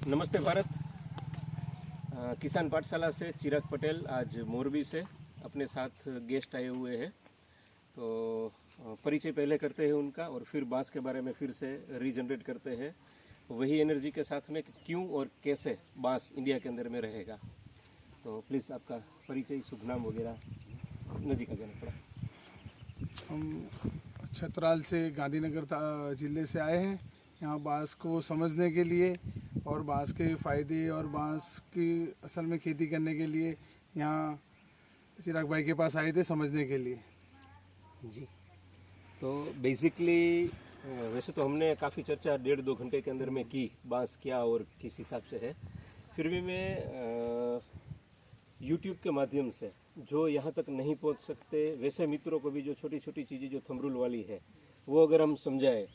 नमस्ते भारत। किसान पाठशाला से चिराग पटेल आज मोरबी से अपने साथ गेस्ट आए हुए हैं। तो परिचय पहले करते हैं उनका और फिर बांस के बारे में फिर से रीजनरेट करते हैं वही एनर्जी के साथ में कि क्यों और कैसे बांस इंडिया के अंदर में रहेगा। तो प्लीज़ आपका परिचय, शुभ नाम वगैरह नज़ीक आ जाना पड़ा। हम छतराल से गांधीनगर ज़िले से आए हैं यहाँ बांस को समझने के लिए और बांस के फ़ायदे और बांस की असल में खेती करने के लिए यहाँ चिराग भाई के पास आए थे समझने के लिए। जी, तो बेसिकली वैसे तो हमने काफ़ी चर्चा 1.5-2 घंटे के अंदर में की बांस क्या और किस हिसाब से है। फिर भी मैं यूट्यूब के माध्यम से जो यहाँ तक नहीं पहुँच सकते वैसे मित्रों को भी जो छोटी छोटी चीज़ें जो थंब रूल वाली है वो अगर हम समझाएं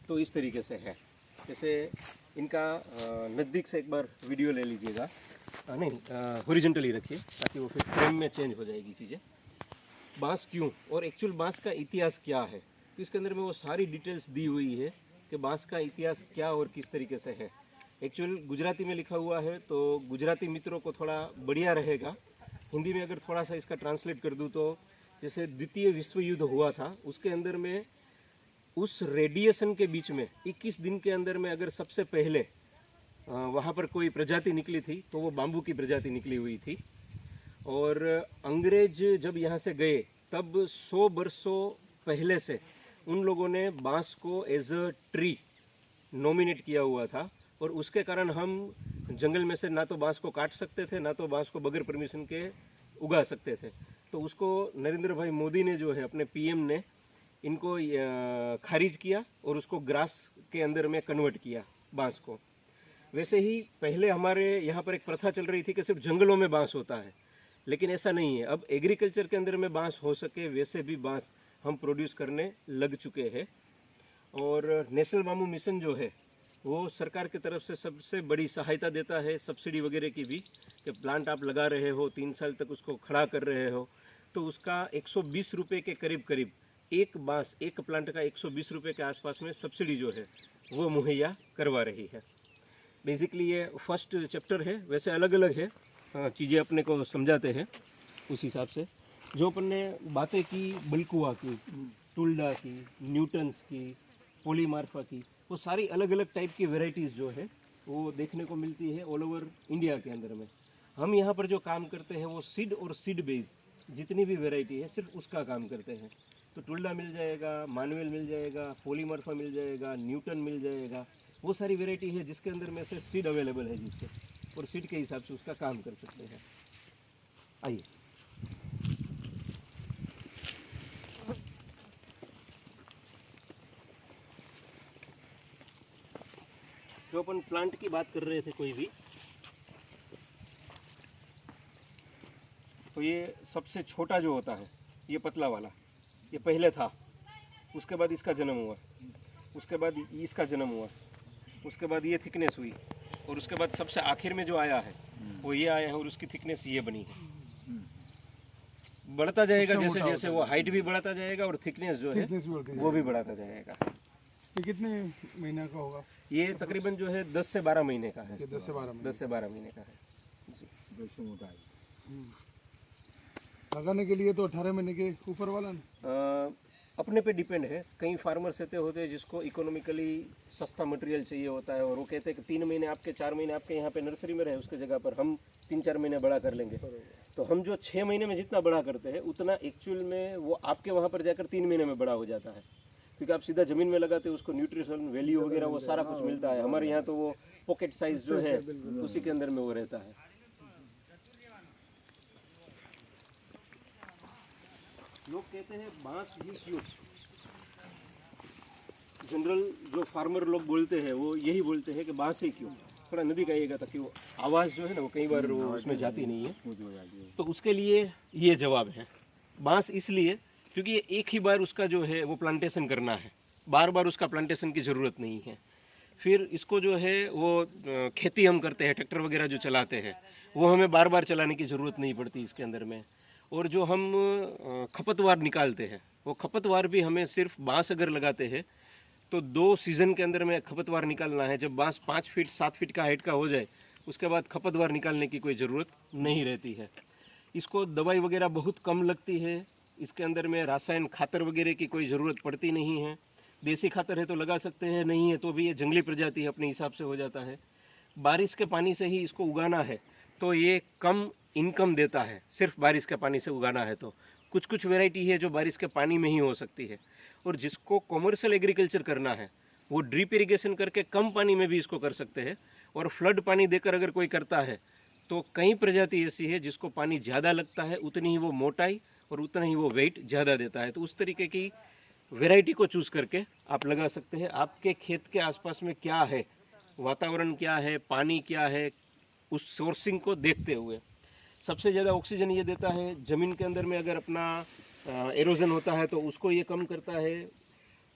तो इस तरीके से है। जैसे इनका नज़दीक से एक बार वीडियो ले लीजिएगा, नहीं हॉरिजॉन्टली रखिए ताकि वो फिर फ्रेम में चेंज हो जाएगी चीज़ें। बांस क्यों और एक्चुअल बांस का इतिहास क्या है, तो इसके अंदर में वो सारी डिटेल्स दी हुई है कि बांस का इतिहास क्या और किस तरीके से है। एक्चुअल गुजराती में लिखा हुआ है तो गुजराती मित्रों को थोड़ा बढ़िया रहेगा। हिंदी में अगर थोड़ा सा इसका ट्रांसलेट कर दूँ तो जैसे द्वितीय विश्व युद्ध हुआ था उसके अंदर में उस रेडिएशन के बीच में 21 दिन के अंदर में अगर सबसे पहले वहाँ पर कोई प्रजाति निकली थी तो वो बाम्बू की प्रजाति निकली हुई थी। और अंग्रेज जब यहाँ से गए तब 100 वर्षों पहले से उन लोगों ने बांस को एज अ ट्री नॉमिनेट किया हुआ था और उसके कारण हम जंगल में से ना तो बांस को काट सकते थे ना तो बांस को बगैर परमिशन के उगा सकते थे। तो उसको नरेंद्र भाई मोदी ने जो है अपने पीएम ने इनको खारिज किया और उसको ग्रास के अंदर में कन्वर्ट किया बांस को। वैसे ही पहले हमारे यहाँ पर एक प्रथा चल रही थी कि सिर्फ जंगलों में बांस होता है, लेकिन ऐसा नहीं है। अब एग्रीकल्चर के अंदर में बांस हो सके वैसे भी बांस हम प्रोड्यूस करने लग चुके हैं। और नेशनल बाम्बू मिशन जो है वो सरकार की तरफ से सबसे बड़ी सहायता देता है, सब्सिडी वगैरह की भी, कि प्लांट आप लगा रहे हो 3 साल तक उसको खड़ा कर रहे हो तो उसका 120 रुपये के करीब एक बांस एक प्लांट का 120 रुपये के आसपास में सब्सिडी जो है वो मुहैया करवा रही है। बेसिकली ये फर्स्ट चैप्टर है, वैसे अलग अलग है, चीज़ें अपने को समझाते हैं उस हिसाब से। जो अपन ने बातें की बल्कुआ की, टुल्डा की, न्यूटन्स की, पॉलीमार्फा की, वो सारी अलग अलग टाइप की वेराइटीज़ जो है वो देखने को मिलती है ऑल ओवर इंडिया के अंदर में। हम यहाँ पर जो काम करते हैं वो सीड और सीड बेस जितनी भी वेराइटी है सिर्फ उसका काम करते हैं। तो टुल्डा मिल जाएगा, मानुएल मिल जाएगा, पॉलीमार्फा मिल जाएगा, न्यूटन मिल जाएगा, वो सारी वेराइटी है जिसके अंदर में से सीड अवेलेबल है जिससे, और सीड के हिसाब से उसका काम कर सकते हैं। आइए जो अपन प्लांट की बात कर रहे थे कोई भी, तो ये सबसे छोटा जो होता है ये पतला वाला, ये पहले था, उसके बाद इसका जन्म हुआ, उसके बाद इसका जन्म हुआ, उसके बाद ये थिकनेस हुई, और उसके बाद सबसे आखिर में जो आया है वो ये आया है और उसकी थिकनेस ये बनी है। बढ़ता जाएगा जैसे जैसे वो हाइट भी बढ़ाता जाएगा और थिकनेस जो है वो भी बढ़ाता जाएगा। ये कितने महीना का होगा? ये तकरीबन जो है 10 से 12 महीने का है। 10 से 12 10 से 12 महीने का है जी। लगाने के लिए तो 18 महीने के ऊपर वाला ना? अपने पे डिपेंड है। कई फार्मर्स ऐसे होते हैं जिसको इकोनॉमिकली सस्ता मटेरियल चाहिए होता है और वो कहते हैं कि 3 महीने आपके 4 महीने आपके यहाँ पे नर्सरी में रहे, उसके जगह पर हम 3-4 महीने बड़ा कर लेंगे। तो हम जो 6 महीने में जितना बड़ा करते हैं उतना एक्चुअल में वो आपके वहाँ पर जाकर 3 महीने में बड़ा हो जाता है, क्योंकि आप सीधा ज़मीन में लगाते हो, उसको न्यूट्रिशन वैल्यू वगैरह वो सारा कुछ मिलता है। हमारे यहाँ तो वो पॉकेट साइज जो है उसी के अंदर में वो रहता है। लोग कहते हैं बांस ही क्यों, जनरल जो फार्मर लोग बोलते हैं वो यही बोलते हैं कि बांस ही क्यों। थोड़ा नदी का आइएगा ताकि वो आवाज़ जो है ना वो कई बार वो उसमें जाती नहीं है, तो उसके लिए ये जवाब है। बांस इसलिए क्योंकि ये एक ही बार उसका जो है वो प्लांटेशन करना है, बार बार उसका प्लांटेशन की ज़रूरत नहीं है। फिर इसको जो है वो खेती हम करते हैं, ट्रैक्टर वगैरह जो चलाते हैं वो हमें बार बार चलाने की ज़रूरत नहीं पड़ती इसके अंदर में। और जो हम खपतवार निकालते हैं वो खपतवार भी हमें सिर्फ बांस अगर लगाते हैं तो 2 सीज़न के अंदर में खपतवार निकालना है। जब बांस 5 फीट 7 फीट का हाइट का हो जाए उसके बाद खपतवार निकालने की कोई ज़रूरत नहीं रहती है। इसको दवाई वगैरह बहुत कम लगती है। इसके अंदर में रासायन खातर वगैरह की कोई ज़रूरत पड़ती नहीं है। देसी खातर है तो लगा सकते हैं, नहीं है तो भी ये जंगली प्रजाति अपने हिसाब से हो जाता है। बारिश के पानी से ही इसको उगाना है तो ये कम इनकम देता है, सिर्फ बारिश के पानी से उगाना है तो। कुछ कुछ वैरायटी है जो बारिश के पानी में ही हो सकती है, और जिसको कॉमर्शियल एग्रीकल्चर करना है वो ड्रिप इरिगेशन करके कम पानी में भी इसको कर सकते हैं। और फ्लड पानी देकर अगर कोई करता है तो कई प्रजाति ऐसी है जिसको पानी ज़्यादा लगता है, उतनी ही वो मोटाई और उतना ही वो वेट ज़्यादा देता है। तो उस तरीके की वैरायटी को चूज़ करके आप लगा सकते हैं। आपके खेत के आसपास में क्या है, वातावरण क्या है, पानी क्या है, उस सोर्सिंग को देखते हुए। सबसे ज़्यादा ऑक्सीजन ये देता है ज़मीन के अंदर में, अगर अपना एरोजन होता है तो उसको ये कम करता है।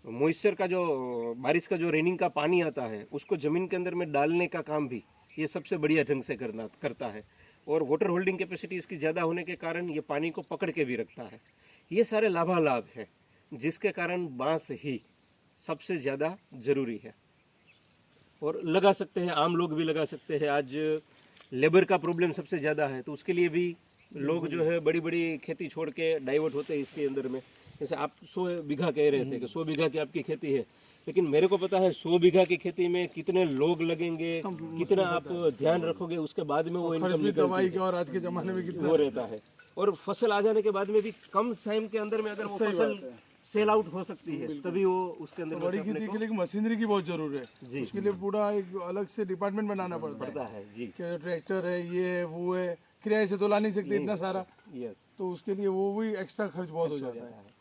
मॉइस्चर का जो बारिश का जो रेनिंग का पानी आता है उसको ज़मीन के अंदर में डालने का काम भी ये सबसे बढ़िया ढंग से करता है। और वाटर होल्डिंग कैपेसिटी इसकी ज़्यादा होने के कारण ये पानी को पकड़ के भी रखता है। ये सारे लाभालाभ हैं जिसके कारण बांस ही सबसे ज़्यादा ज़रूरी है। और लगा सकते हैं, आम लोग भी लगा सकते हैं। आज लेबर का प्रॉब्लम सबसे ज़्यादा है तो उसके लिए भी लोग जो है बड़ी बड़ी खेती छोड़ के डाइवर्ट होते हैं इसके अंदर में। जैसे आप 100 बीघा कह रहे थे कि 100 बीघा की आपकी खेती है, लेकिन मेरे को पता है 100 बीघा की खेती में कितने लोग लगेंगे, कितना आप ध्यान रखोगे, उसके बाद में वो इनकम दवाई के और आज के ज़माने में कितना वो रहता है। और फसल आ जाने के बाद में भी कम टाइम के अंदर में अगर वो फसल सेल आउट हो सकती है तभी वो उसके अंदर बड़ी खेती के लिए मशीनरी की बहुत जरूरत है जी। उसके लिए पूरा एक अलग से डिपार्टमेंट बनाना पड़ता है जी। कि ट्रैक्टर है, ये है, वो है, किराए से तो ला नहीं सकते इतना सारा। यस, तो उसके लिए वो भी एक्स्ट्रा खर्च बहुत हो जाता है।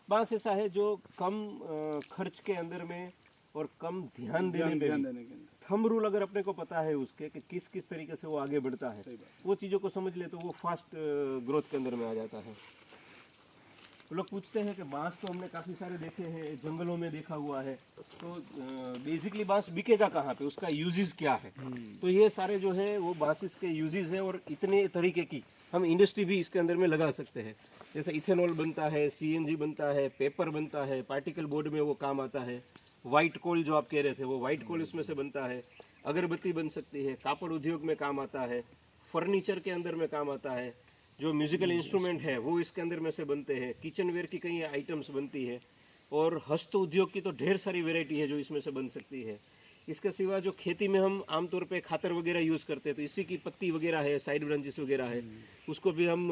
बांस ऐसा है जो कम खर्च के अंदर में और कम ध्यान देने के अंदर थंब रूल अगर अपने को पता है उसके कि किस किस तरीके से वो आगे बढ़ता है, वो चीज़ों को समझ ले तो वो फास्ट ग्रोथ के अंदर में आ जाता है। लोग पूछते हैं कि बांस तो हमने काफ़ी सारे देखे हैं, जंगलों में देखा हुआ है, तो बेसिकली बांस बिकेगा कहाँ पे, उसका यूजेस क्या है। तो ये सारे जो है वो बांसिस के यूजेस है, और इतने तरीके की हम इंडस्ट्री भी इसके अंदर में लगा सकते हैं। जैसे इथेनॉल बनता है, सीएनजी बनता है, पेपर बनता है, पार्टिकल बोर्ड में वो काम आता है। वाइट कोल जो आप कह रहे थे वो वाइट कोल इसमें से बनता है। अगरबत्ती बन सकती है, कापड़ उद्योग में काम आता है, फर्नीचर के अंदर में काम आता है, जो म्यूजिकल इंस्ट्रूमेंट है वो इसके अंदर में से बनते हैं, किचन वेयर की कई आइटम्स बनती है, और हस्त उद्योग की तो ढेर सारी वेराइटी है जो इसमें से बन सकती है। इसके सिवा जो खेती में हम आमतौर पे खातर वगैरह यूज़ करते हैं तो इसी की पत्ती वगैरह है, साइड ब्रांचेस वगैरह है, उसको भी हम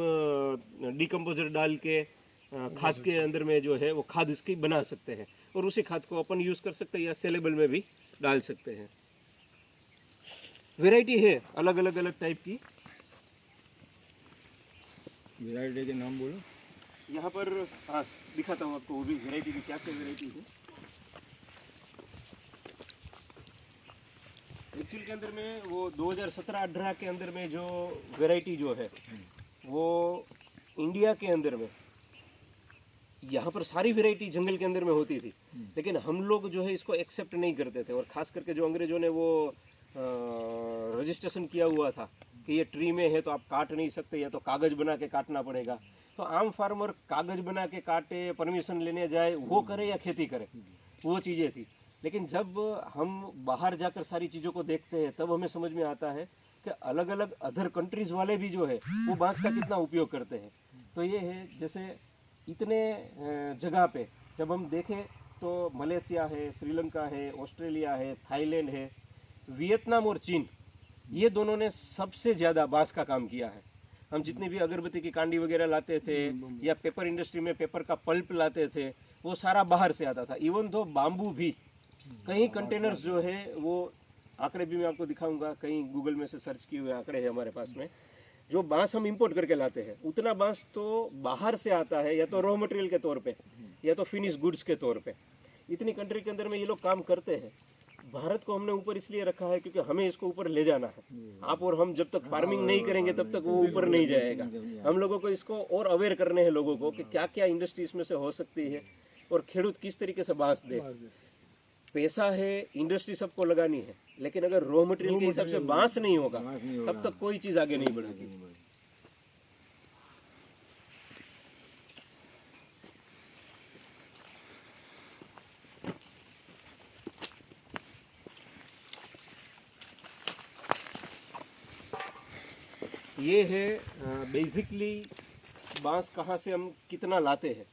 डिकम्पोजर डाल के खाद के अंदर में जो है वो खाद इसकी बना सकते हैं, और उसी खाद को अपन यूज़ कर सकते हैं या सेलेबल में भी डाल सकते हैं। वेराइटी है अलग अलग टाइप की। वैरायटी के नाम बोलो। यहाँ पर हाँ दिखाता हूँ आपको वो भी वेराइटी की क्या क्या वेराइटी है। एक्चुअल के अंदर में वो 2017-18 के अंदर में जो वेराइटी जो है वो इंडिया के अंदर में यहाँ पर सारी वेराइटी जंगल के अंदर में होती थी, लेकिन हम लोग जो है इसको एक्सेप्ट नहीं करते थे। और ख़ास करके जो अंग्रेजों ने वो रजिस्ट्रेशन किया हुआ था कि ये ट्री में है तो आप काट नहीं सकते, या तो कागज़ बना के काटना पड़ेगा। तो आम फार्मर कागज़ बना के काटे, परमिशन लेने जाए, वो करे या खेती करे, वो चीज़ें थी। लेकिन जब हम बाहर जाकर सारी चीज़ों को देखते हैं तब हमें समझ में आता है कि अलग अलग अदर कंट्रीज़ वाले भी जो है वो बांस का कितना उपयोग करते हैं। तो ये है, जैसे इतने जगह पे जब हम देखें तो मलेशिया है, श्रीलंका है, ऑस्ट्रेलिया है, थाईलैंड है, वियतनाम और चीन, ये दोनों ने सबसे ज़्यादा बांस का काम किया है। हम जितनी भी अगरबत्ती की कांडी वगैरह लाते थे या पेपर इंडस्ट्री में पेपर का पल्प लाते थे वो सारा बाहर से आता था। इवन तो बाम्बू भी कई कंटेनर्स जो है, वो आंकड़े भी मैं आपको दिखाऊंगा, कहीं गूगल में से सर्च किए हुए आंकड़े हैं हमारे पास में, जो बांस हम इंपोर्ट करके लाते हैं उतना बांस तो बाहर से आता है, या तो रॉ मटेरियल के तौर पे या तो फिनिश गुड्स के तौर पे। इतनी कंट्री के अंदर में ये लोग काम करते हैं। भारत को हमने ऊपर इसलिए रखा है क्योंकि हमें इसको ऊपर ले जाना है। आप और हम जब तक फार्मिंग नहीं करेंगे तब तक वो ऊपर नहीं जाएगा। हम लोगों को इसको और अवेयर करने हैं लोगों को कि क्या क्या इंडस्ट्री इसमें से हो सकती है और खेडूत किस तरीके से बांस दे। पैसा है, इंडस्ट्री सबको लगानी है, लेकिन अगर रॉ मटेरियल के हिसाब से बांस नहीं होगा तब तक कोई चीज आगे नहीं बढ़ेगी। ये है बेसिकली बांस कहाँ से हम कितना लाते हैं।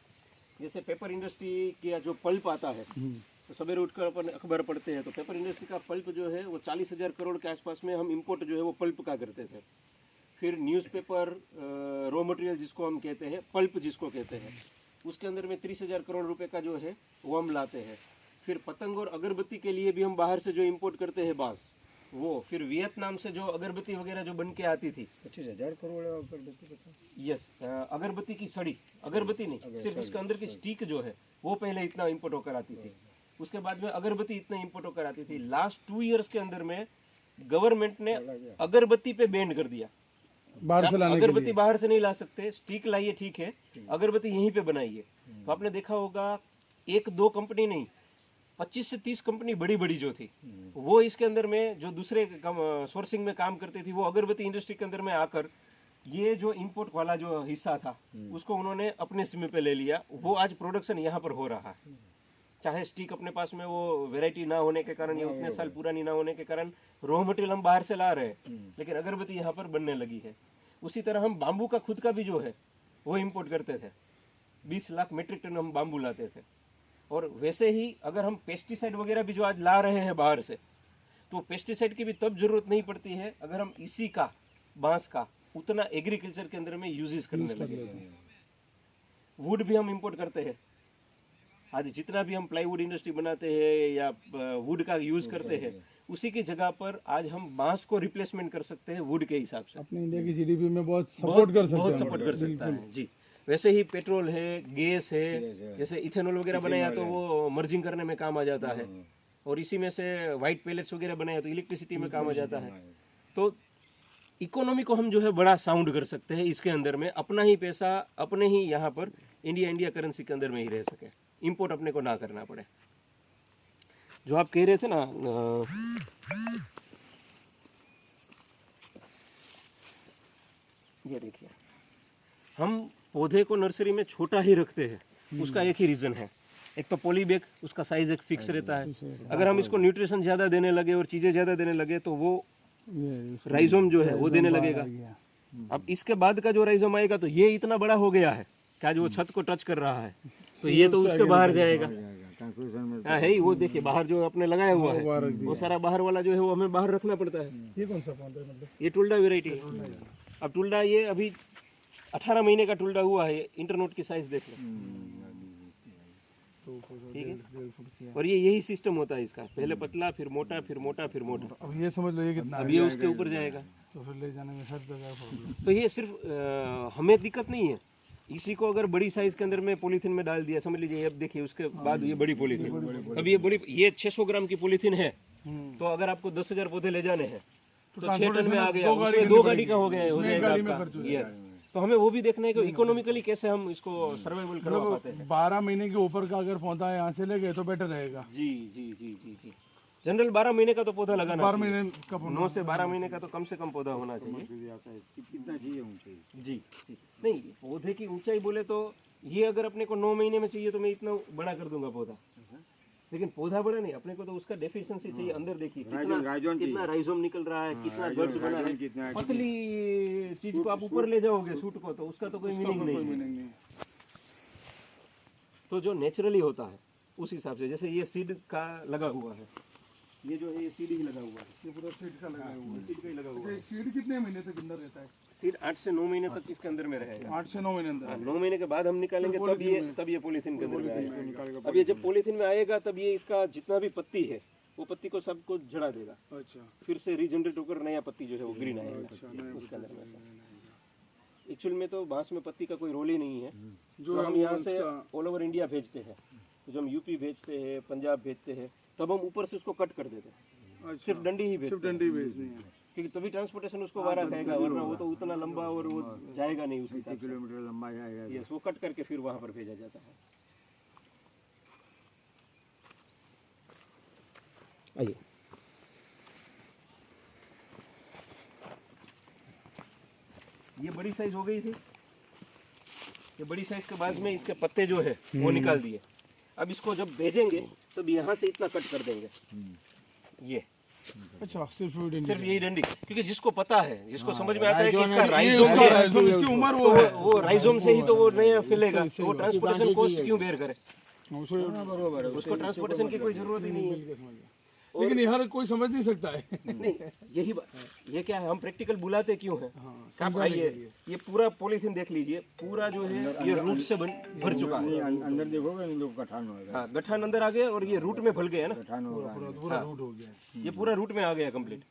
जैसे पेपर इंडस्ट्री का जो पल्प आता है, तो सवेरे उठकर अपन अखबार पढ़ते हैं, तो पेपर इंडस्ट्री का पल्प जो है वो 40,000 करोड़ के आसपास में हम इंपोर्ट जो है वो पल्प का करते थे। फिर न्यूज़पेपर रॉ मटेरियल जिसको हम कहते हैं, पल्प जिसको कहते हैं, उसके अंदर में 30,000 करोड़ रुपए का जो है वो हम लाते हैं। फिर पतंग और अगरबत्ती के लिए भी हम बाहर से जो इंपोर्ट करते हैं बांस, वो फिर वियतनाम से जो अगरबत्ती वगैरह जो बन के आती थी, 25,000 करोड़ है अगरबत्ती का। यस, अगरबत्ती की सड़ी, अगरबत्ती नहीं, सिर्फ उसके अंदर की स्टिक जो है वो पहले इतना इंपोर्ट होकर आती थी। उसके बाद में अगरबत्ती इतना इंपोर्ट होकर आती थी। लास्ट 2 इयर्स के अंदर में गवर्नमेंट ने अगरबत्ती पे बैन कर दिया। बाहर से लाने के अगरबत्ती लिए। बाहर से नहीं ला सकते, स्टिक लाइए ठीक है, अगरबत्ती यहीं पे बनाइए। तो आपने देखा होगा 1-2 कंपनी नहीं, 25 से 30 कंपनी बड़ी बड़ी जो थी, वो इसके अंदर में जो दूसरे सोर्सिंग में काम करती थी, वो अगरबत्ती इंडस्ट्री के अंदर में आकर ये जो इंपोर्ट वाला जो हिस्सा था उसको उन्होंने अपने सिम पे ले लिया। वो आज प्रोडक्शन यहाँ पर हो रहा है। चाहे स्टिक अपने पास में वो वैरायटी ना होने के कारण या उतने साल पुरानी ना होने के कारण रॉ मटेरियल हम बाहर से ला रहे हैं, लेकिन अगरबत्ती यहाँ पर बनने लगी है। उसी तरह हम बाम्बू का खुद का भी जो है वो इंपोर्ट करते थे, 20 लाख मेट्रिक टन हम बाम्बू लाते थे। और वैसे ही अगर हम पेस्टिसाइड वगैरह भी जो आज ला रहे हैं बाहर से, तो पेस्टिसाइड की भी तब जरूरत नहीं पड़ती है अगर हम इसी का, बांस का, उतना एग्रीकल्चर के अंदर में यूजेस करने लगे। वुड भी हम इंपोर्ट करते हैं। आज जितना भी हम प्लाईवुड इंडस्ट्री बनाते हैं या वुड का यूज करते हैं, उसी की जगह पर आज हम बांस को रिप्लेसमेंट कर सकते हैं वुड के हिसाब से। अपने इंडिया की जीडीपी में बहुत सपोर्ट कर सकते बहुत हैं। सपोर्ट कर सकता है जी। वैसे ही पेट्रोल है, गैस है, जैसे इथेनॉल वगैरह बनाया तो वो मर्जिंग करने में काम आ जाता है, और इसी में से व्हाइट पेलेट्स वगैरह बनाया तो इलेक्ट्रिसिटी में काम आ जाता है। तो इकोनॉमी को हम जो है बड़ा साउंड कर सकते हैं इसके अंदर में, अपना ही पैसा अपने ही यहाँ पर इंडिया करेंसी के अंदर में ही रह सके, इंपोर्ट अपने को ना करना पड़े। जो आप कह रहे थे ना, ये देखिए, हम पौधे को नर्सरी में छोटा ही रखते हैं, उसका एक ही रीजन है। एक तो पॉली बैग, उसका साइज एक फिक्स रहता है। अगर हम इसको न्यूट्रिशन ज्यादा देने लगे और चीजें ज्यादा देने लगे तो वो राइजोम जो है वो देने लगेगा। अब इसके बाद का जो राइजोम आएगा तो ये इतना बड़ा हो गया है कि आज वो छत को टच कर रहा है, तो ये तो उसके बाहर जाएगा। हाँ है ही, वो देखिए बाहर जो आपने लगाया हुआ है, वो सारा बाहर वाला जो है वो हमें बाहर रखना पड़ता है। ये कौन सा पौधा है मतलब? ये टुल्डा वेराइटी है। अब टुल्डा ये अभी 18 महीने का टुल्डा हुआ है, इंटरनोट की साइज देख लो, ठीक है। और ये यही सिस्टम होता है इसका, पहले पतला, फिर मोटा, फिर मोटा, फिर मोटा। अब ये समझ लो ये कितना अब ये उसके ऊपर जाएगा, तो फिर ले जाने में हर जगह प्रॉब्लम। तो ये सिर्फ हमें दिक्कत नहीं है। इसी को अगर बड़ी साइज के अंदर में पॉलीथीन में डाल दिया, समझ लीजिए, अब देखिए उसके बाद ये बड़ी पॉलीथीन, अब ये 600 ग्राम की पॉलीथीन है, तो अगर आपको 10,000 पौधे ले जाने हैं तो 6 टन में आ गया, उसमें 2 गाड़ी का हो जाएगा आपका। यस, तो हमें वो भी देखना है कि इकोनॉमिकली कैसे हम इसको सर्वाइवल करवा पाते हैं। 12 महीने के ऊपर का अगर पौधा यहाँ से ले गए तो बेटर रहेगा। जी जी जी जी जी, जनरल 12 महीने का तो पौधा लगाना 12 चाहिए। महीने का पौधा 9 से 12 महीने का तो कम से कम पौधा होना चाहिए। कितना चाहिए ऊंचाई? जी जी, नहीं पौधे की ऊंचाई बोले तो ये अगर अपने को 9 महीने में चाहिए तो मैं इतना बड़ा कर दूंगा पौधा, लेकिन पौधा बड़ा नहीं, अपने को तो उसका डेफिशिएंसी चाहिए। अंदर देखिए कितना राइजोम निकल रहा है, कितना गर्ज बना है। पतली चीज को आप ऊपर ले जाओगे सूट को, तो उसका तो कोई मीनिंग नहीं है। तो जो नेचुरली होता है उस हिसाब से, जैसे ये सीड का लगा हुआ है, ये जो है ये सीड ही लगा हुआ है, ये पूरा सीड का लगा हुआ है। सीड का ही लगा हुआ है। सीड कितने महीने तक अंदर रहता है? सीड 8 से 9 महीने तक इसके अंदर में रहेगा। 8 से 9 महीने अंदर। 9 महीने के बाद हम निकालेंगे तब ये पॉलीथीन के अंदर में आएगा। अब ये जब पॉलीथीन में आएगा तब ये इसका जितना भी पत्ती है वो पत्ती को सबको झड़ा देगा, अच्छा, फिर से रीजनरेट होकर नया पत्ती जो है वो ग्रीन आएगा उसके अंदर में। एक्चुअल में तो बांस में पत्ती का कोई रोल ही नहीं है, जो हम यहाँ से ऑल ओवर इंडिया भेजते हैं। तो जब हम यूपी भेजते हैं, पंजाब भेजते हैं, तब हम ऊपर से उसको कट कर देते हैं, सिर्फ डंडी ही भेजते हैं, भेजनी है, क्योंकि तभी ट्रांसपोर्टेशन उसको वारा खाएगा, वरना वो तो उतना लंबा और वो जाएगा नहीं उस हिसाब से। किलोमीटर लंबा जाएगा। यस, वो कट करके फिर वहां पर भेजा जाता है। आइए, ये बड़ी साइज हो गई थी। ये बड़ी साइज के बाद में इसके पत्ते जो है वो निकाल दिए। अब इसको जब भेजेंगे तब यहाँ से इतना कट कर देंगे, ये अच्छा सिर्फ फ्रूट सिर्फ इंडिकेटर। यही डंडी, क्योंकि जिसको पता है, जिसको समझ में आता है कि राइजोम इसका है, ये राइजोम उसका है, राइजोम, इसकी उम्र वो है। वो राइजोम से ही तो वो नया फैलेगा, सही तो वो बात। ट्रांसपोर्टेशन कॉस्ट क्यों बेयर करे, उसको बरोबर है उसको ट्रांसपोर्टेशन की कोई जरूरत ही नहीं है। मिल के समझ गया। लेकिन ये हर कोई समझ नहीं सकता है। नहीं, यही बात, ये क्या है, हम प्रैक्टिकल बुलाते क्यों हैं? हाँ, आप समझाने आइए, के लिए। ये पूरा पॉलीथीन देख लीजिए, पूरा जो है ये रूट से भर चुका है। अंदर देखोगे इन लोग गठान होगा, हाँ, गठान अंदर आ गया और ये रूट में भल गया ना, गठान होगा। पूरा रूट हो गया। ये पूरा रूट में आ गया कंप्लीट।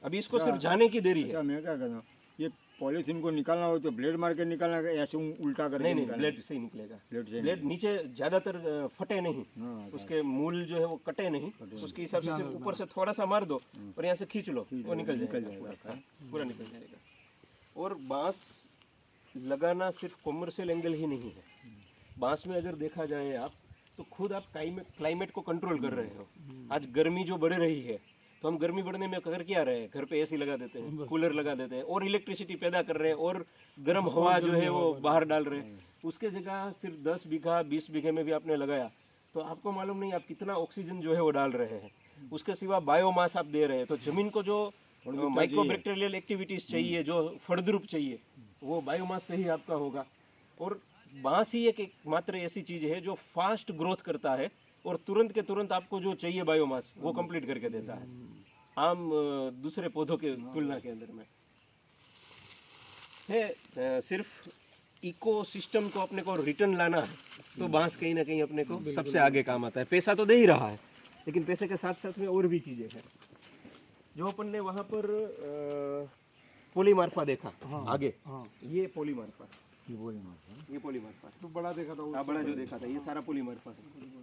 अभी इसको सिर्फ जाने की देरी है। क्या मैं क्या कहता हूँ, ये पॉलीथीन को निकालना हो तो ब्लेड मार के निकालना है, ऐसे उल्टा करके नहीं, निकालना है? ब्लेड से ही निकलेगा। ब्लेड से ब्लेड नीचे ज्यादातर फटे नहीं, हाँ, उसके मूल जो है वो कटे नहीं, उसके हिसाब से सिर्फ ऊपर से थोड़ा सा मार दो और यहाँ से खींच लो, वो निकल जाएगा, पूरा निकल जाएगा। और बांस लगाना सिर्फ कॉमर्शियल एंगल ही नहीं है, बांस में अगर देखा जाए आप तो खुद आप क्लाइमेट को कंट्रोल कर रहे हो। आज गर्मी जो बढ़ रही है, तो हम गर्मी बढ़ने में कर क्या रहे हैं, घर पे एसी लगा देते हैं, कूलर लगा देते हैं और इलेक्ट्रिसिटी पैदा कर रहे हैं और गर्म हवा जो है वो बाहर डाल रहे हैं। उसके जगह सिर्फ 10 बीघा 20 बीघे में भी आपने लगाया तो आपको मालूम नहीं आप कितना ऑक्सीजन जो है वो डाल रहे हैं। उसके सिवा बायोमास आप दे रहे हैं, तो जमीन को जो माइक्रोबैक्टीरियल एक्टिविटीज चाहिए, जो फलद्रुप चाहिए, वो बायोमास से ही आपका होगा। और बांस ही एक मात्र ऐसी चीज है जो फास्ट ग्रोथ करता है और तुरंत के तुरंत आपको जो चाहिए बायोमास वो कंप्लीट करके देता है, आम दूसरे पौधों के तुलना के अंदर में है। सिर्फ इकोसिस्टम को अपने को रिटर्न लाना है तो बांस कहीं ना कहीं अपने को सबसे आगे काम आता है। पैसा तो दे ही रहा है, लेकिन पैसे के साथ साथ में और भी चीजें हैं। जो अपन ने वहां पर पॉलीमार्फा देखा आगे, ये पॉलीमार्फा, ये पॉलीमार्फा तो बड़ा देखा था वो। बड़ा जो देखा था ये सारा पॉलीमार्फा है,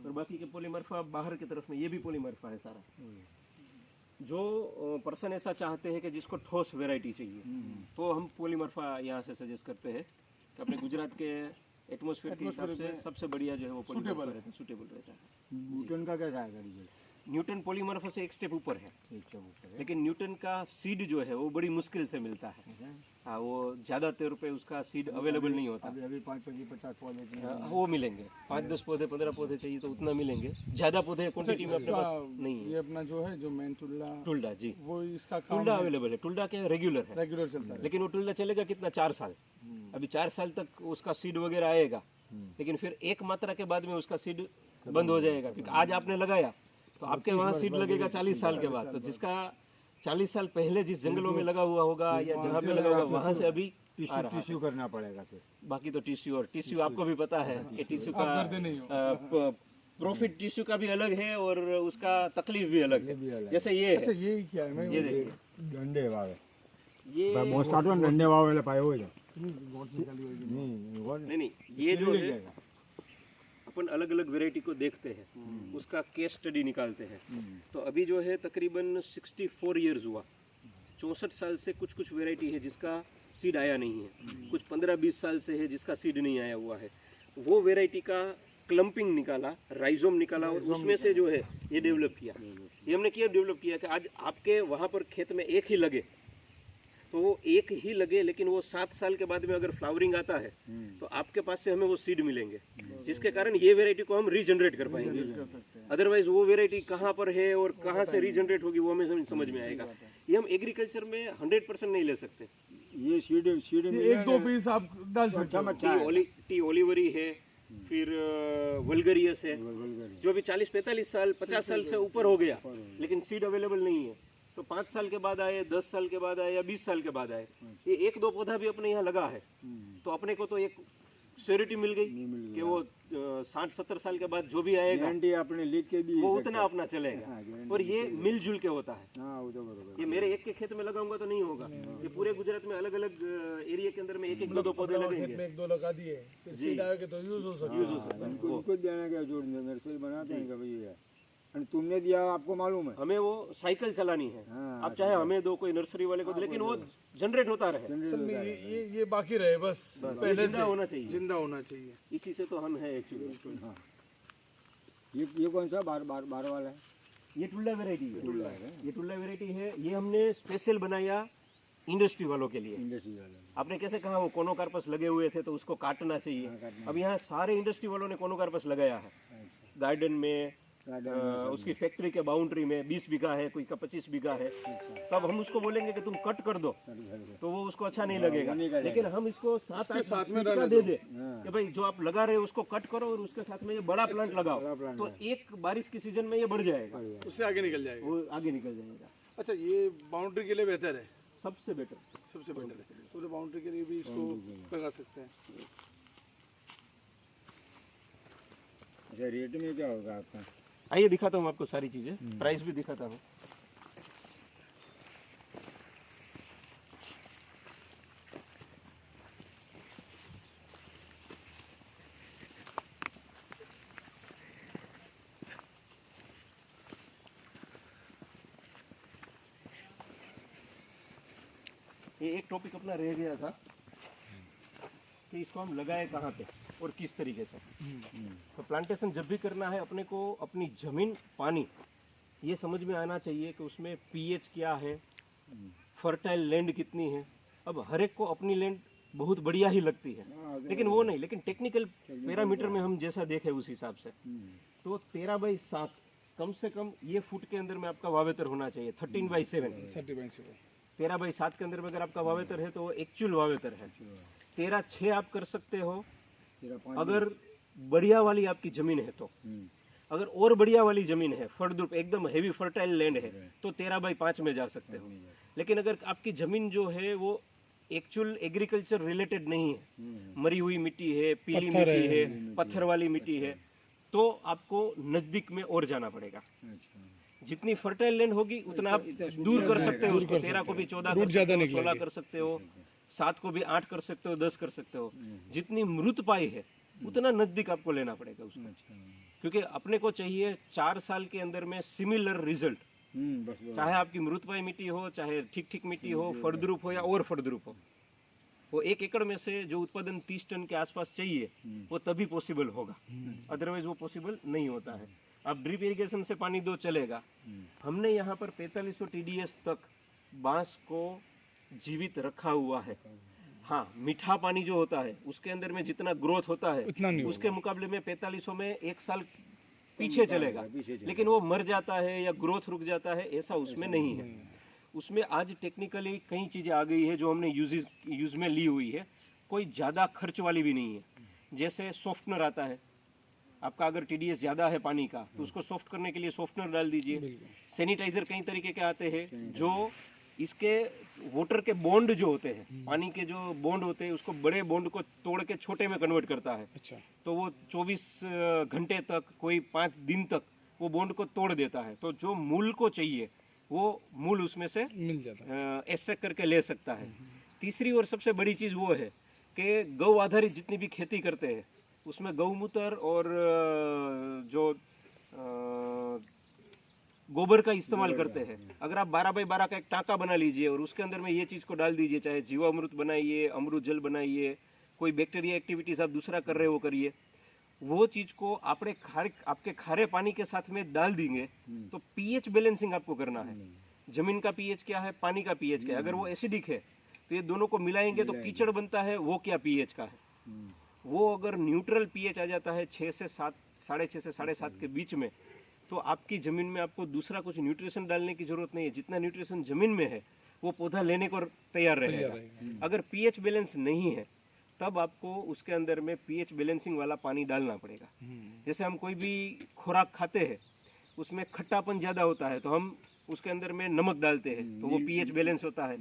और बाकी के पॉलीमार्फा बाहर की तरफ में ये भी पॉलीमार्फा है सारा। जो पर्सन ऐसा चाहते हैं कि जिसको ठोस वैरायटी चाहिए, तो हम पॉलीमार्फा यहाँ से सजेस्ट करते हैं कि अपने गुजरात के एटमॉस्फेयर के हिसाब से सबसे बढ़िया जो है वो पॉलीमार्फा रहता है, सूटेबल रहता है। न्यूटन का कैसा आएगा रिजल्ट? न्यूटन पॉलीमार्फा से एक स्टेप ऊपर है, एक स्टेप ऊपर है। लेकिन न्यूटन का सीड जो है वो बड़ी मुश्किल से मिलता है। हाँ, वो ज्यादा तौर पे उसका सीड अवेलेबल नहीं होता। अभी 5-50 पौधे थे। हाँ, वो मिलेंगे 5-10 पौधे 15 पौधे चाहिए तो उतना मिलेंगे, ज्यादा पौधे क्वांटिटी में अपने पास नहीं है। ये अपना जो है जो मेन टुल्ला, टुल्डा जी, वो इसका काम टुल्डा अवेलेबल है, टुल्डा क्या रेगुलर है, रेगुलर चलता है। लेकिन वो टुल्डा चलेगा कितना, 4 साल। अभी 4 साल तक उसका सीड वगैरह आएगा, लेकिन फिर एक मात्रा के बाद में उसका सीड बंद हो जाएगा, क्योंकि आज आपने लगाया तो आपके वहाँ सीड लगेगा 40 साल के बाद। तो जिसका 40 साल पहले जिस जंगलों में लगा हुआ होगा या जहाँ पे लगा होगा वहाँ से अभी आ रहा है। टिश्यू करना पड़ेगा फिर। बाकी तो टिश्यू, और टिश्यू आपको भी पता है कि टिश्यू का करते नहीं हो। प्रॉफिट टिश्यू का भी अलग है और उसका तकलीफ भी अलग है। जैसे ये अच्छा है, ये क्या है? मैं ये देखिए, दंडे वावे ये मोस्ट काटो दंडे वावे ले पाए हो जा गोट निकाली होगी। नहीं नहीं, ये जो है अपन अलग अलग वैरायटी को देखते हैं, उसका केस स्टडी निकालते हैं। तो अभी जो है तकरीबन 64 इयर्स हुआ, 64 साल से कुछ कुछ वैरायटी है जिसका सीड आया नहीं है, कुछ 15-20 साल से है जिसका सीड नहीं आया हुआ है। वो वैरायटी का क्लम्पिंग निकाला, राइजोम निकाला और उसमें से जो है ये डेवलप किया। ये हमने किया डेवलप किया कि आज आपके वहाँ पर खेत में एक ही लगे तो वो एक ही लगे, लेकिन वो 7 साल के बाद में अगर फ्लावरिंग आता है तो आपके पास से हमें वो सीड मिलेंगे, जिसके कारण ये वैरायटी को हम रीजनरेट कर पाएंगे। अदरवाइज वो वैरायटी कहाँ पर है और कहाँ से रीजनरेट होगी वो हमें समझ में आएगा। ये हम एग्रीकल्चर में 100% नहीं ले सकते। ये सीड एक दो पीस आप डाल सकते हो। टी ओलिवरी है, फिर वल्गरियस है, जो अभी 40-45 साल 50 साल से ऊपर हो गया, लेकिन सीड अवेलेबल नहीं है। तो 5 साल के बाद आए, 10 साल के बाद आए या 20 साल के बाद आए, ये 1-2 पौधा भी अपने यहाँ लगा है तो अपने को तो एक श्योरिटी मिल गई कि वो 60-70 साल के बाद जो भी आएगा गारंटी अपने लिख के भी वो उतना अपना चलेगा। और ये मिलजुल के होता है। हाँ वो तो बरोबर। ये मेरे एक के खेत में लगाऊंगा तो नहीं होगा, ये पूरे गुजरात में अलग अलग एरिया के अंदर में 1-2 पौधे खेत लगेंगे। में 1-2 लगा दिए, फिर सीड आएगा तो यूज हो सकता है। उनको देना क्या जोड़ नर्सरी बनाते हैं कभी ये और तुमने दिया आपको मालूम है। हमें वो साइकिल चलानी है। हाँ, आप चाहे हमें दो, कोई नर्सरी वाले को दो, लेकिन वो जनरेट होता रहे, असल में ये बाकी रहे बस पहले जिंदा होना चाहिए। जिंदा होना चाहिए। इसी से तो हम है एक्चुअली। हाँ ये कौन सा बार वाला है? ये टुल्ला वैरायटी है, ये टुल्ला वैरायटी है। ये हमने स्पेशल बनाया इंडस्ट्री वालों के लिए। इंडस्ट्री वाला आपने कैसे कहा वो कोनोकार्पस लगे हुए थे तो उसको काटना चाहिए। अब यहाँ सारे इंडस्ट्री वालों ने कोनोकार्पस लगाया है, गार्डन में, उसकी फैक्ट्री के बाउंड्री में 20 बीघा है, कोई का 25 बीघा है, तब हम उसको बोलेंगे कि तुम कट कर दो, तो वो उसको अच्छा नहीं लगेगा। लेकिन हम इसको साथ में दे दे कि भाई जो आप लगा रहे हो उसको कट करो और उसके साथ में ये बड़ा प्लांट लगाओ, तो एक बारिश की सीजन में ये बढ़ जाएगा, उससे आगे निकल जाएगा। वो आगे निकल जाएगा। अच्छा, ये बाउंड्री के लिए बेहतर है, सबसे बेटर सबसे बेटर है। पूरे बाउंड्री के लिए भी इसको लगा सकते हैं। अच्छा, रेट में क्या होगा आपका? आइए दिखाता हूँ आपको सारी चीजें, प्राइस भी दिखाता हूँ। ये एक टॉपिक अपना रह गया था कि इसको हम लगाए कहाँ पे और किस तरीके से। तो प्लांटेशन जब भी करना है अपने को अपनी जमीन, पानी, ये समझ में आना चाहिए कि उसमें पीएच क्या है, फर्टाइल लैंड कितनी है। अब हर एक को अपनी लैंड बहुत बढ़िया ही लगती है, लेकिन वो नहीं, लेकिन टेक्निकल पैरामीटर में हम जैसा देखें उस हिसाब से तो 13/7 कम से कम ये फुट के अंदर में आपका वावेतर होना चाहिए। 13/7 13/7 के अंदर में अगर आपका वावेतर है तो वो एक्चुअल वावेतर है। 13/6 आप कर सकते हो अगर बढ़िया वाली आपकी जमीन है तो। अगर और बढ़िया वाली जमीन है, फलद्रुप एकदम हेवी फर्टाइल लैंड है, तो 13/5 में जा सकते हो। लेकिन अगर आपकी जमीन जो है वो एक्चुअल एग्रीकल्चर रिलेटेड नहीं है, मरी हुई मिट्टी है, पीली मिट्टी है, पत्थर वाली मिट्टी है, तो आपको नजदीक में और जाना पड़ेगा। जितनी फर्टाइल लैंड होगी उतना आप दूर कर सकते हो उसको। 13 को भी 14 कर सकते हो, 16 कर सकते हो, 7 को भी 8 कर सकते हो, 10 कर सकते हो। जितनी मृत पाई है उतना नजदीक आपको लेना पड़ेगा उसको, क्योंकि अपने को चाहिए 4 साल के अंदर में सिमिलर रिजल्ट। चाहे आपकी मृतपाई मिट्टी हो, चाहे ठीक ठीक मिट्टी हो, फलद्रुप हो या और फलद्रुप हो, वो 1 एकड़ में से जो उत्पादन 30 टन के आसपास चाहिए वो तभी पॉसिबल होगा, अदरवाइज वो पॉसिबल नहीं होता है। आप ड्रिप इरिगेशन से पानी दो चलेगा। हमने यहाँ पर 4500 TDS तक बांस को जीवित रखा हुआ है। हाँ, मीठा पानी जो होता है उसके अंदर में जितना ग्रोथ होता है उसके मुकाबले में 4500 में 1 साल पीछे चलेगा, लेकिन वो मर जाता है या ग्रोथ रुक जाता है, ऐसा उसमें नहीं है। उसमें आज टेक्निकली कई चीज़ें आ गई है जो हमने यूज में ली हुई है, कोई ज़्यादा खर्च वाली भी नहीं है। जैसे सॉफ्टनर आता है, आपका अगर TDS ज़्यादा है पानी का तो उसको सॉफ्ट करने के लिए सॉफ्टनर डाल दीजिए। सैनिटाइजर कई तरीके के आते हैं जो इसके वाटर के बॉन्ड जो होते हैं, पानी के जो बॉन्ड होते हैं, उसको बड़े बॉन्ड को तोड़ के छोटे में कन्वर्ट करता है। अच्छा। तो वो 24 घंटे तक, कोई 5 दिन तक वो बॉन्ड को तोड़ देता है, तो जो मूल को चाहिए वो मूल उसमें से मिल जाता है, एक्सट्रैक्ट करके ले सकता है। तीसरी और सबसे बड़ी चीज़ वो है कि गौ आधारित जितनी भी खेती करते हैं उसमें गौमूत्र और जो गोबर का इस्तेमाल करते हैं। अगर आप 12x12 का एक टाँका बना लीजिए और उसके अंदर में ये चीज़ को डाल दीजिए, चाहे जीवामृत बनाइए, अमृत जल बनाइए, कोई बैक्टीरिया एक्टिविटीज आप दूसरा कर रहे हो करिए, वो चीज़ को आपके खारे पानी के साथ में डाल देंगे तो पीएच बैलेंसिंग आपको करना है। जमीन का पीएच क्या है, पानी का पीएच क्या है। अगर वो एसिडिक है तो ये दोनों को मिलाएंगे तो कीचड़ बनता है, वो क्या पीएच का है। वो अगर न्यूट्रल पीएच आ जाता है 6 से 7, 6.5 से 7.5 के बीच में, तो आपकी ज़मीन में आपको दूसरा कुछ न्यूट्रिशन डालने की ज़रूरत नहीं है। जितना न्यूट्रिशन ज़मीन में है वो पौधा लेने को तैयार रहेगा। अगर पीएच बैलेंस नहीं है तब आपको उसके अंदर में पीएच बैलेंसिंग वाला पानी डालना पड़ेगा। जैसे हम कोई भी खुराक खाते हैं उसमें खट्टापन ज़्यादा होता है तो हम उसके अंदर में नमक डालते हैं तो वो पीएच बैलेंस होता है।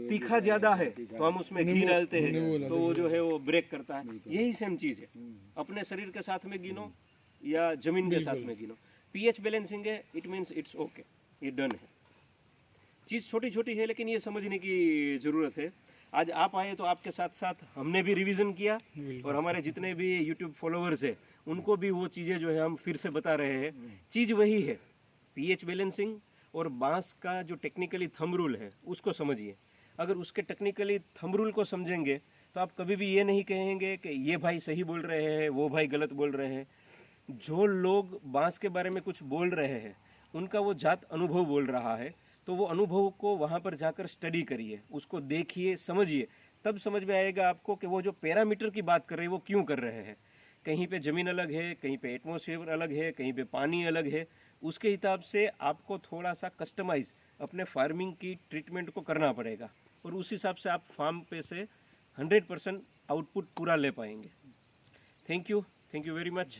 तीखा ज़्यादा है तो हम उसमें घी डालते हैं तो वो जो है वो ब्रेक करता है। यही सेम चीज़ है, अपने शरीर के साथ में गिनो या जमीन के साथ में गिनो, पीएच बैलेंसिंग है, इट मीन्स इट्स ओके, ये डन है। चीज़ छोटी छोटी है लेकिन ये समझने की ज़रूरत है। आज आप आए तो आपके साथ साथ हमने भी रिवीजन किया और हमारे जितने भी यूट्यूब फॉलोअर्स हैं उनको भी वो चीज़ें जो है हम फिर से बता रहे हैं। चीज़ वही है, पीएच बैलेंसिंग और बांस का जो टेक्निकली थंब रूल है उसको समझिए। अगर उसके टेक्निकली थंब रूल को समझेंगे तो आप कभी भी ये नहीं कहेंगे कि ये भाई सही बोल रहे हैं, वो भाई गलत बोल रहे हैं। जो लोग बांस के बारे में कुछ बोल रहे हैं उनका वो जात अनुभव बोल रहा है, तो वो अनुभव को वहाँ पर जाकर स्टडी करिए, उसको देखिए, समझिए, तब समझ में आएगा आपको कि वो जो पैरामीटर की बात कर रहे हैं वो क्यों कर रहे हैं। कहीं पे ज़मीन अलग है, कहीं पे एटमॉस्फेयर अलग है, कहीं पे पानी अलग है, उसके हिसाब से आपको थोड़ा सा कस्टमाइज अपने फार्मिंग की ट्रीटमेंट को करना पड़ेगा और उस हिसाब से आप फार्म पे से 100% आउटपुट पूरा ले पाएंगे। Thank you very much.